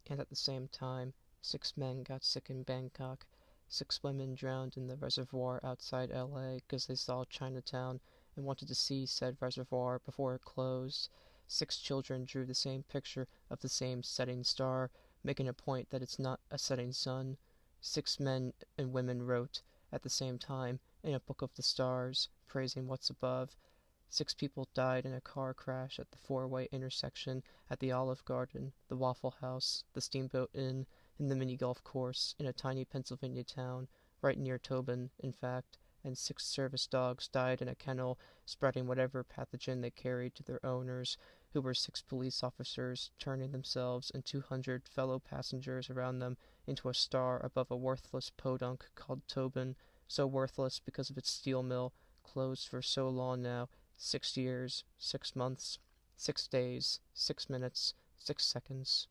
And at the same time, 6 men got sick in Bangkok. 6 women drowned in the reservoir outside LA because they saw Chinatown and wanted to see said reservoir before it closed. 6 children drew the same picture of the same setting star, making a point that it's not a setting sun. 6 men and women wrote, at the same time, in a book of the stars, praising what's above. 6 people died in a car crash at the four-way intersection at the Olive Garden, the Waffle House, the Steamboat Inn, and the mini-golf course in a tiny Pennsylvania town, right near Tobin, in fact, and 6 service dogs died in a kennel, spreading whatever pathogen they carried to their owners, who were 6 police officers, turning themselves and 200 fellow passengers around them into a star above a worthless podunk called Tobin, so worthless because of its steel mill, closed for so long now, 6 years, 6 months, 6 days, 6 minutes, 6 seconds.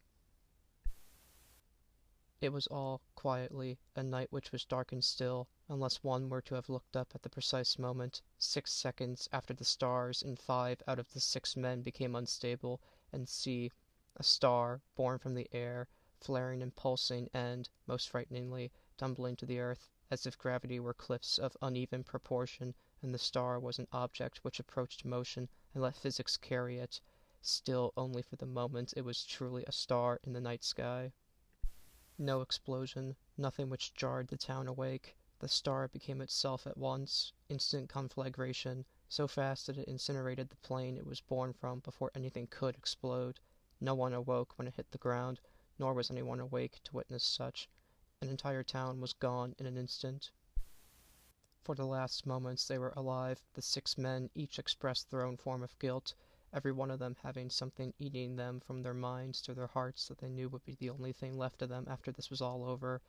It was all, quietly, a night which was dark and still, unless one were to have looked up at the precise moment, 6 seconds after the stars in 5 out of the 6 men became unstable, and see, a star, born from the air, flaring and pulsing and, most frighteningly, tumbling to the earth, as if gravity were cliffs of uneven proportion, and the star was an object which approached motion and let physics carry it. Still, only for the moment, it was truly a star in the night sky. No explosion, nothing which jarred the town awake. The star became itself at once, instant conflagration, so fast that it incinerated the plane it was born from before anything could explode. No one awoke when it hit the ground, nor was anyone awake to witness such. An entire town was gone in an instant. For the last moments they were alive, the 6 men each expressed their own form of guilt, every one of them having something eating them from their minds to their hearts that they knew would be the only thing left of them after this was all over.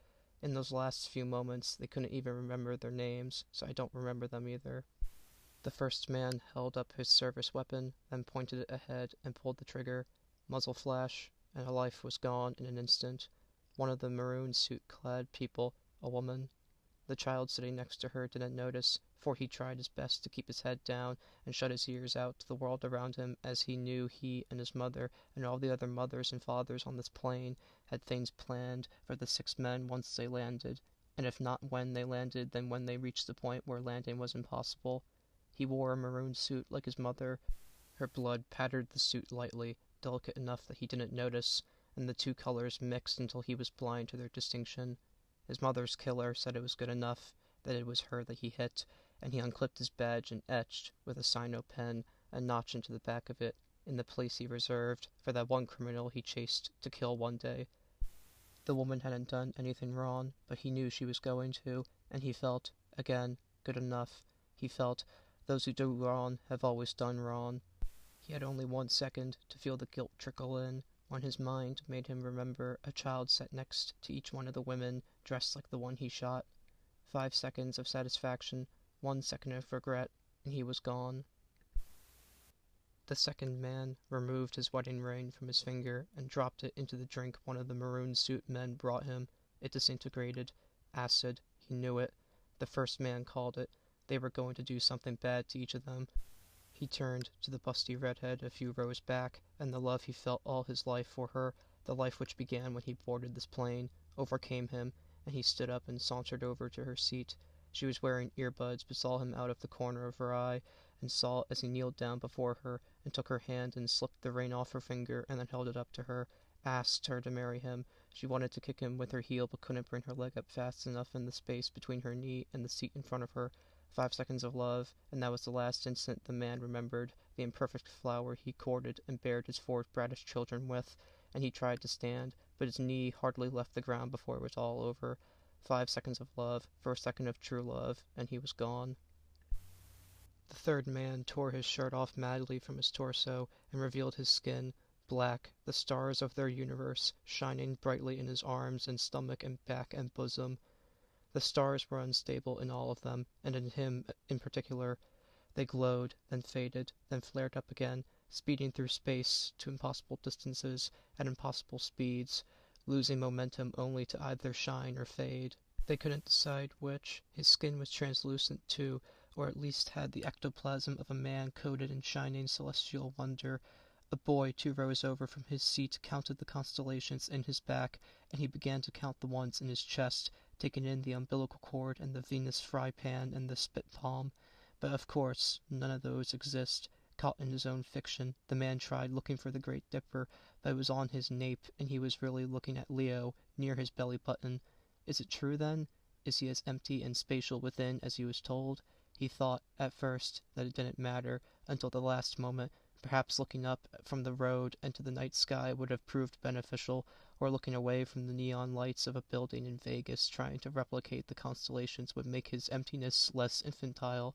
In those last few moments they couldn't even remember their names, so I don't remember them either. The first man held up his service weapon, then pointed it ahead and pulled the trigger. Muzzle flash, and a life was gone in an instant. One of the maroon suit-clad people, a woman. The child sitting next to her didn't notice, for he tried his best to keep his head down and shut his ears out to the world around him, as he knew he and his mother and all the other mothers and fathers on this plane had things planned for the 6 men once they landed, and if not when they landed, then when they reached the point where landing was impossible. He wore a maroon suit like his mother. Her blood pattered the suit lightly, delicate enough that he didn't notice, and the two colors mixed until he was blind to their distinction. His mother's killer said it was good enough, that it was her that he hit, and he unclipped his badge and etched, with a cyno pen, a notch into the back of it, in the place he reserved for that one criminal he chased to kill one day. The woman hadn't done anything wrong, but he knew she was going to, and he felt, again, good enough. He felt, those who do wrong have always done wrong. He had only 1 second to feel the guilt trickle in, when his mind made him remember a child sat next to each one of the women, dressed like the one he shot. 5 seconds of satisfaction, 1 second of regret, and he was gone. The second man removed his wedding ring from his finger and dropped it into the drink one of the maroon suit men brought him. It disintegrated. Acid. He knew it. The first man called it. They were going to do something bad to each of them. He turned to the busty redhead a few rows back, and the love he felt all his life for her, the life which began when he boarded this plane, overcame him, and he stood up and sauntered over to her seat. She was wearing earbuds, but saw him out of the corner of her eye, and saw as he kneeled down before her and took her hand and slipped the ring off her finger and then held it up to her, asked her to marry him. She wanted to kick him with her heel, but couldn't bring her leg up fast enough in the space between her knee and the seat in front of her. 5 seconds of love, and that was the last instant the man remembered, the imperfect flower he courted and bared his 4 bratish children with, and he tried to stand, but his knee hardly left the ground before it was all over. 5 seconds of love, for a second of true love, and he was gone. The third man tore his shirt off madly from his torso and revealed his skin, black, the stars of their universe shining brightly in his arms and stomach and back and bosom. The stars were unstable in all of them, and in him in particular. They glowed, then faded, then flared up again, speeding through space to impossible distances at impossible speeds, losing momentum only to either shine or fade. They couldn't decide which. His skin was translucent too, or at least had the ectoplasm of a man coated in shining celestial wonder, A boy, too, rose over from his seat, counted the constellations in his back, and he began to count the ones in his chest, taking in the umbilical cord and the Venus fry pan and the spit palm. But of course none of those exist. Caught in his own fiction, the man tried looking for the Great Dipper, but it was on his nape, and he was really looking at Leo, near his belly button. Is it true, then? Is he as empty and spatial within as he was told? He thought, at first, that it didn't matter, until the last moment. Perhaps looking up from the road into the night sky would have proved beneficial, or looking away from the neon lights of a building in Vegas trying to replicate the constellations would make his emptiness less infantile,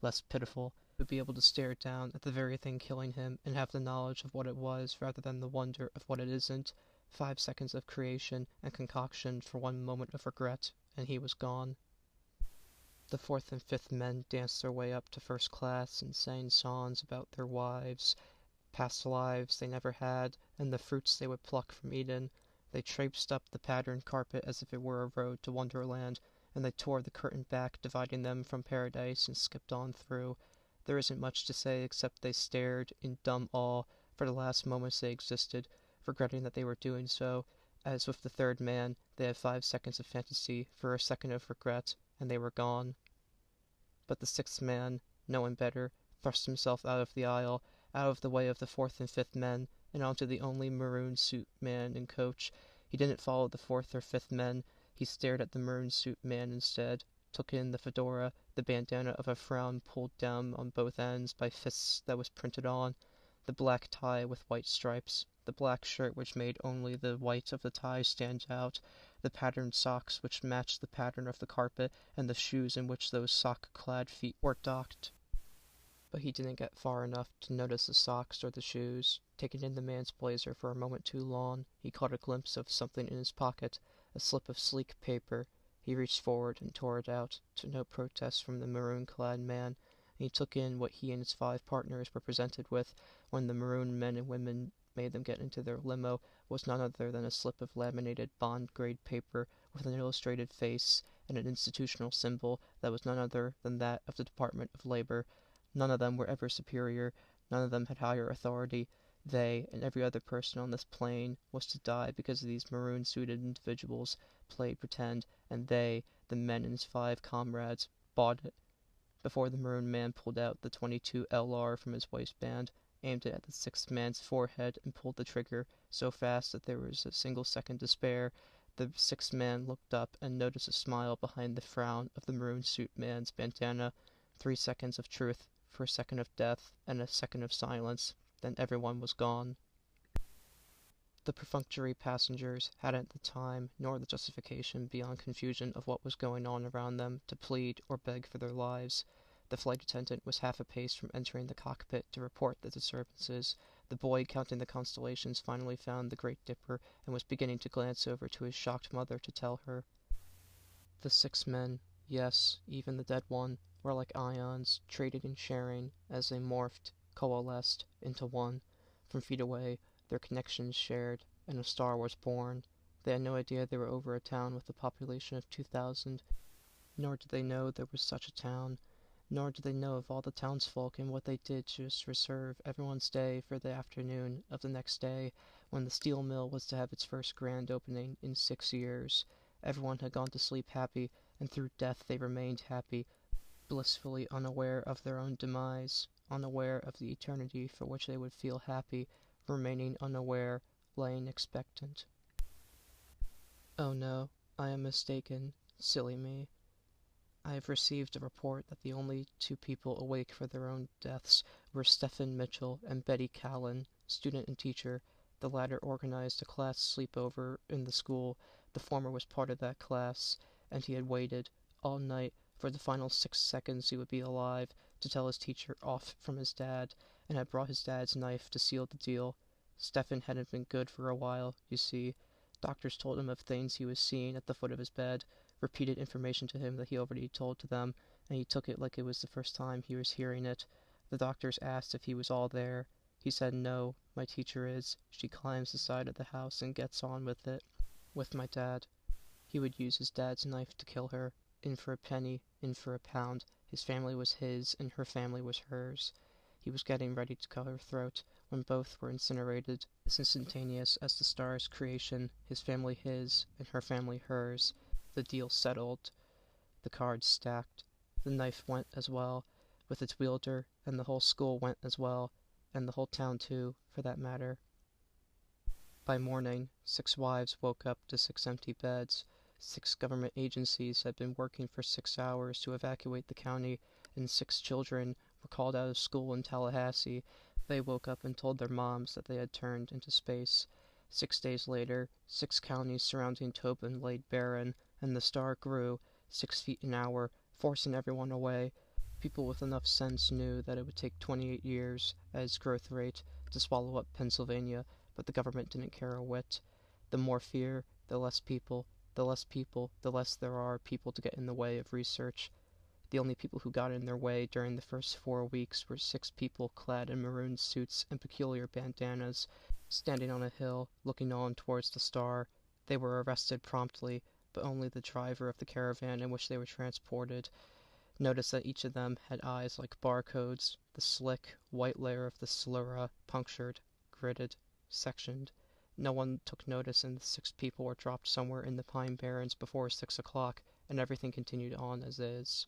less pitiful. He would be able to stare down at the very thing killing him and have the knowledge of what it was rather than the wonder of what it isn't. 5 seconds of creation and concoction for one moment of regret, and he was gone. The fourth and fifth men danced their way up to first class and sang songs about their wives, past lives they never had, and the fruits they would pluck from Eden. They traipsed up the patterned carpet as if it were a road to Wonderland, and they tore the curtain back, dividing them from paradise, and skipped on through. There isn't much to say except they stared in dumb awe for the last moments they existed, regretting that they were doing so. As with the third man, they had 5 seconds of fantasy for a second of regret, and they were gone. But the sixth man, knowing better, thrust himself out of the aisle, out of the way of the fourth and fifth men, and onto the only maroon suit man in coach. He didn't follow the fourth or fifth men. He stared at the maroon suit man instead, took in the fedora, the bandana of a frown pulled down on both ends by fists that was printed on, the black tie with white stripes, the black shirt which made only the white of the tie stand out, the patterned socks which matched the pattern of the carpet, and the shoes in which those sock-clad feet were docked. But he didn't get far enough to notice the socks or the shoes. Taking in the man's blazer for a moment too long, he caught a glimpse of something in his pocket, a slip of sleek paper. He reached forward and tore it out, to no protest from the maroon-clad man, and he took in what he and his 5 partners were presented with when the maroon men and women made them get into their limo was none other than a slip of laminated bond-grade paper with an illustrated face and an institutional symbol that was none other than that of the Department of Labor. None of them were ever superior, none of them had higher authority. They, and every other person on this plane, was to die because these maroon-suited individuals played pretend, and they, the men and his 5 comrades, bought it. Before the maroon man pulled out the .22 LR from his waistband, aimed it at the sixth man's forehead, and pulled the trigger so fast that there was a single second to spare, the sixth man looked up and noticed a smile behind the frown of the maroon suit man's bandana. 3 seconds of truth for a second of death and a second of silence. Then everyone was gone. The perfunctory passengers hadn't the time nor the justification beyond confusion of what was going on around them to plead or beg for their lives. The flight attendant was half a pace from entering the cockpit to report the disturbances. The boy counting the constellations finally found the Great Dipper and was beginning to glance over to his shocked mother to tell her. The 6 men, yes, even the dead one, were like ions, trading and sharing, as they morphed, coalesced, into one. From feet away, their connections shared, and a star was born. They had no idea they were over a town with a population of 2,000, nor did they know there was such a town, nor did they know of all the townsfolk and what they did to just reserve everyone's day for the afternoon of the next day, when the steel mill was to have its first grand opening in 6 years. Everyone had gone to sleep happy, and through death they remained happy, blissfully unaware of their own demise, unaware of the eternity for which they would feel happy, remaining unaware, lying expectant. Oh no, I am mistaken. Silly me. I have received a report that the only 2 people awake for their own deaths were Stephen Mitchell and Betty Callan, student and teacher. The latter organized a class sleepover in the school. The former was part of that class, and he had waited all night for the final 6 seconds he would be alive to tell his teacher off from his dad, and had brought his dad's knife to seal the deal. Stephen hadn't been good for a while, you see. Doctors told him of things he was seeing at the foot of his bed, repeated information to him that he already told to them, and he took it like it was the first time he was hearing it. The doctors asked if he was all there. He said, "No, my teacher is. She climbs the side of the house and gets on with it. With my dad." He would use his dad's knife to kill her. In for a penny, in for a pound. His family was his, and her family was hers. He was getting ready to cut her throat when both were incinerated, as instantaneous as the star's creation, his family his, and her family hers. The deal settled, the cards stacked. The knife went as well, with its wielder, and the whole school went as well, and the whole town too, for that matter. By morning, 6 wives woke up to 6 empty beds. 6 government agencies had been working for 6 hours to evacuate the county, and 6 children were called out of school in Tallahassee. They woke up and told their moms that they had turned into space. 6 days later, 6 counties surrounding Tobin laid barren, and the star grew 6 feet an hour, forcing everyone away. People with enough sense knew that it would take 28 years, at its growth rate, to swallow up Pennsylvania, but the government didn't care a whit. The more fear, the less people, the less people, the less there are people to get in the way of research. The only people who got in their way during the first 4 weeks were 6 people clad in maroon suits and peculiar bandanas, standing on a hill, looking on towards the star. They were arrested promptly, but only the driver of the caravan in which they were transported. Notice that each of them had eyes like barcodes, the slick, white layer of the sclera punctured, gridded, sectioned. No one took notice, and the 6 people were dropped somewhere in the Pine Barrens before 6 o'clock, and everything continued on as is.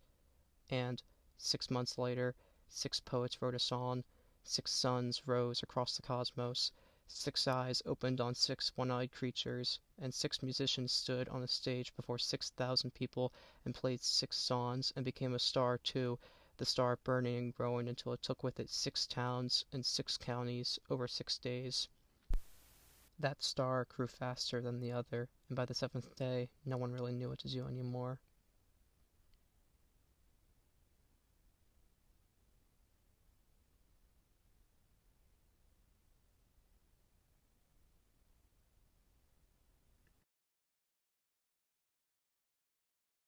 And, 6 months later, 6 poets wrote a song, 6 suns rose across the cosmos, 6 eyes opened on 6 one-eyed creatures, and 6 musicians stood on a stage before 6,000 people and played 6 songs and became a star too, the star burning and growing until it took with it 6 towns and 6 counties over 6 days. That star grew faster than the other, and by the 7th day, no one really knew what to do anymore.